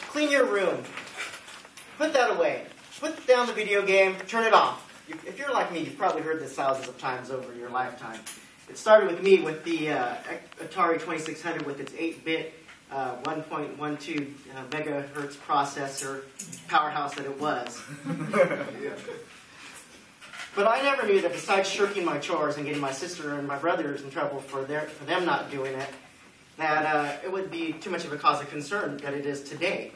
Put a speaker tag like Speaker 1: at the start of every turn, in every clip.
Speaker 1: Clean your room. Put that away. Put down the video game. Turn it off. If you're like me, you've probably heard this thousands of times over your lifetime. It started with me with the Atari 2600 with its 8-bit 1.12 megahertz processor powerhouse that it was. But I never knew that besides shirking my chores and getting my sister and my brothers in trouble for them not doing it, that it would be too much of a cause of concern that it is today.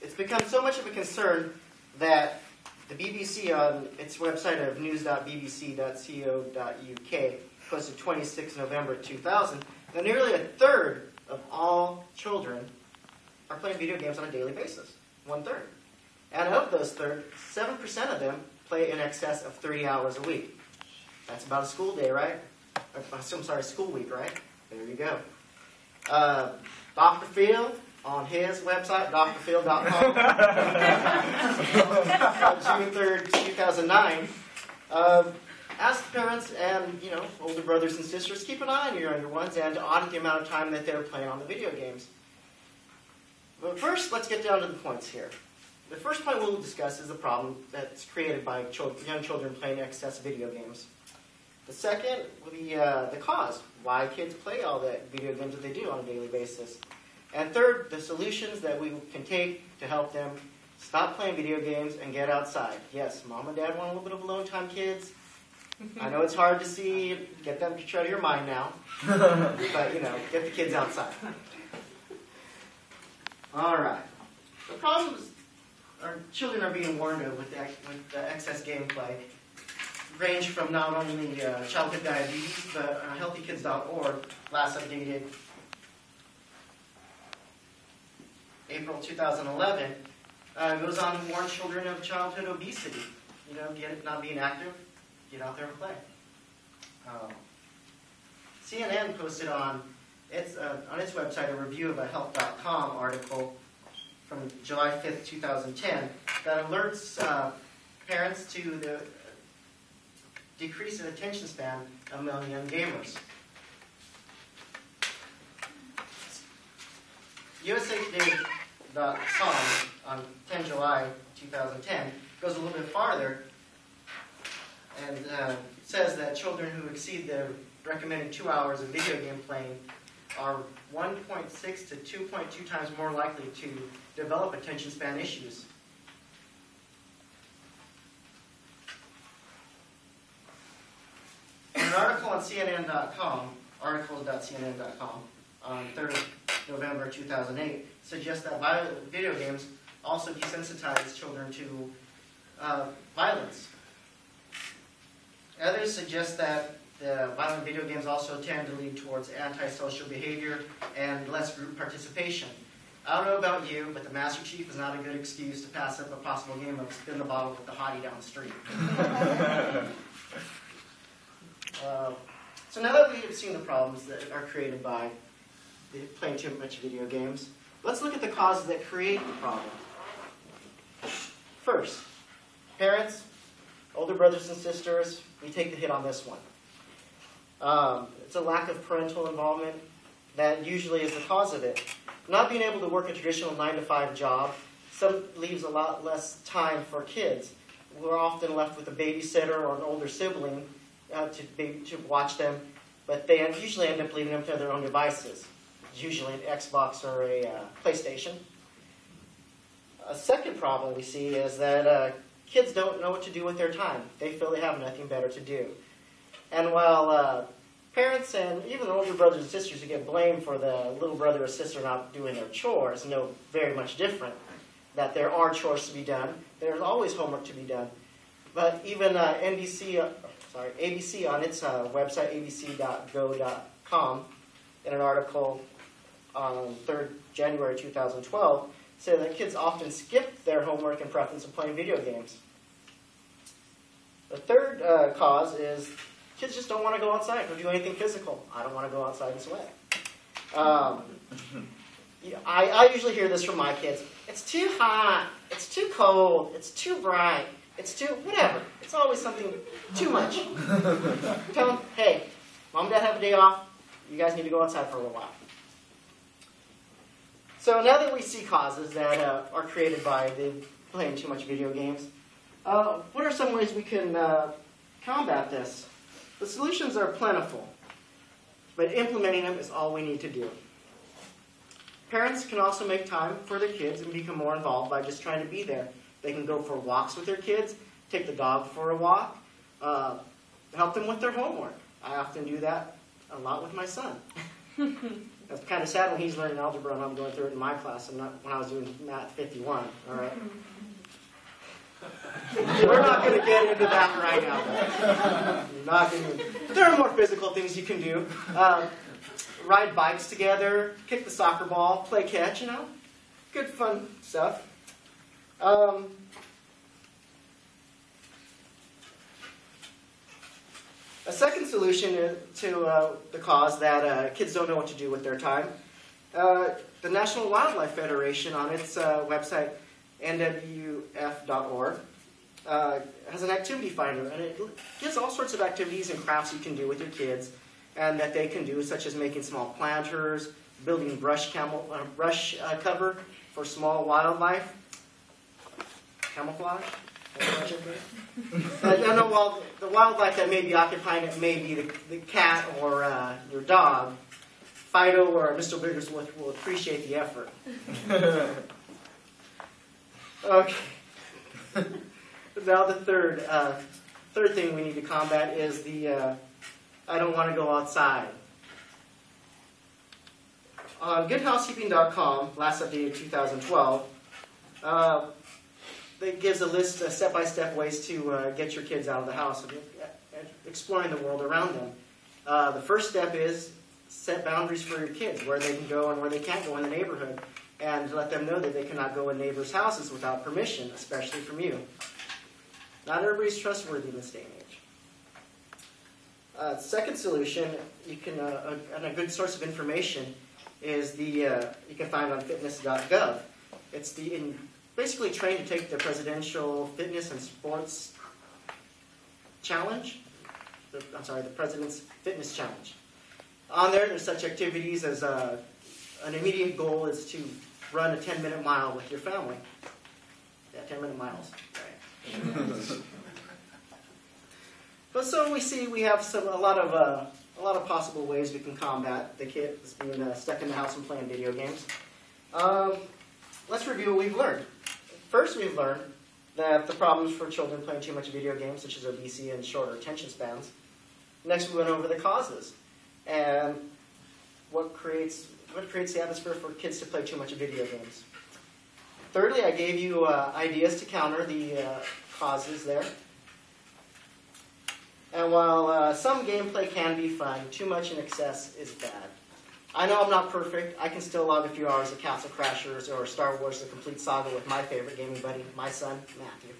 Speaker 1: It's become so much of a concern that the BBC on its website of news.bbc.co.uk posted 26 November 2000 that nearly a third of all children are playing video games on a daily basis. 1/3. And of those 7% of them play in excess of 30 hours a week. That's about a school day, right? I'm sorry, school week, right? There you go. Dr. Phil, on his website, drphil.com, June 3rd, 2009, asked parents and older brothers and sisters, keep an eye on your younger ones and audit the amount of time that they're playing on the video games. But first, let's get down to the points here. The first point we'll discuss is the problem that's created by young children playing excess video games. The second will be the cause, why kids play all the video games that they do on a daily basis. And third, the solutions that we can take to help them stop playing video games and get outside. Yes, mom and dad want a little bit of alone time, kids. I know it's hard to see, get them to out of your mind now. But, get the kids outside. All right. The problems our children are being warned of with the excess gameplay range from not only childhood diabetes, but healthykids.org last updated April 2011 goes on to warn children of childhood obesity. Not being active, get out there and play. CNN posted on its website a review of a health.com article from July 5th, 2010 that alerts parents to the decrease in attention span among young gamers. USAtoday.com on 10 July 2010 goes a little bit farther and says that children who exceed the recommended 2 hours of video game playing are 1.6 to 2.2 times more likely to develop attention span issues. In an article on CNN.com, articles.cnn.com, on 3rd November 2008, suggests that violent video games also desensitize children to violence. Others suggest that the violent video games also tend to lead towards antisocial behavior and less group participation. I don't know about you, but the Master Chief is not a good excuse to pass up a possible game of spin the bottle with the hottie down the street. So now that we have seen the problems that are created by playing too much video games, let's look at the causes that create the problem. First, parents, older brothers and sisters, we take the hit on this one. It's a lack of parental involvement that usually is the cause of it. Not being able to work a traditional 9-to-5 job leaves a lot less time for kids. We're often left with a babysitter or an older sibling to watch them, but they usually end up leaving them to their own devices, usually an Xbox or a PlayStation. A second problem we see is that kids don't know what to do with their time. They feel they have nothing better to do. And while parents and even the older brothers and sisters who get blamed for the little brother or sister not doing their chores know very much different, that there are chores to be done. There's always homework to be done. But even ABC on its website, abc.go.com, in an article on 3rd January 2012, said that kids often skip their homework in preference of playing video games. The third cause is kids just don't want to go outside or do anything physical. I don't want to go outside and sweat. I usually hear this from my kids. It's too hot. It's too cold. It's too bright. It's too whatever. It's always something too much. Tell them, hey, mom and dad have a day off. You guys need to go outside for a little while. So now that we see causes that are created by the playing too much video games, what are some ways we can combat this? The solutions are plentiful, but implementing them is all we need to do. Parents can also make time for their kids and become more involved by just trying to be there. They can go for walks with their kids, take the dog for a walk, help them with their homework. I often do that a lot with my son. That's kind of sad when he's learning algebra and I'm going through it in my class and not when I was doing Math 51, all right? We're not going to get into that right now. Not gonna, there are more physical things you can do. Ride bikes together, kick the soccer ball, play catch, you know? Good fun stuff. A second solution to the cause that kids don't know what to do with their time, the National Wildlife Federation on its website, nwf.org, has an activity finder, and it gives all sorts of activities and crafts you can do with your kids, and that they can do, such as making small planters, building brush cover for small wildlife, camouflage. No, the wildlife that may be occupying it may be the cat or your dog. Fido or Mr. Biggers will appreciate the effort. Okay. Now the third thing we need to combat is the I don't want to go outside. On goodhousekeeping.com, last updated 2012, it gives a list of step-by-step ways to get your kids out of the house and exploring the world around them. The first step is set boundaries for your kids, where they can go and where they can't go in the neighborhood, and let them know that they cannot go in neighbors' houses without permission, especially from you. Not everybody's trustworthy in this day and age. Second solution, you can, and a good source of information is you can find on fitness.gov. It's basically trained to take the Presidential Fitness and Sports Challenge. The President's Fitness Challenge. On there's such activities as an immediate goal is to run a 10-minute mile with your family. Yeah, 10-minute miles. Right. But so we see we have a lot of possible ways we can combat the kids being stuck in the house and playing video games. Let's review what we've learned. First, we've learned that the problems for children playing too much video games, such as obesity and shorter attention spans. Next, we went over the causes and what creates the atmosphere for kids to play too much video games. Thirdly, I gave you ideas to counter the causes there. And while some gameplay can be fun, too much in excess is bad. I know I'm not perfect. I can still log a few hours of Castle Crashers or Star Wars: The Complete Saga with my favorite gaming buddy, my son, Matthew.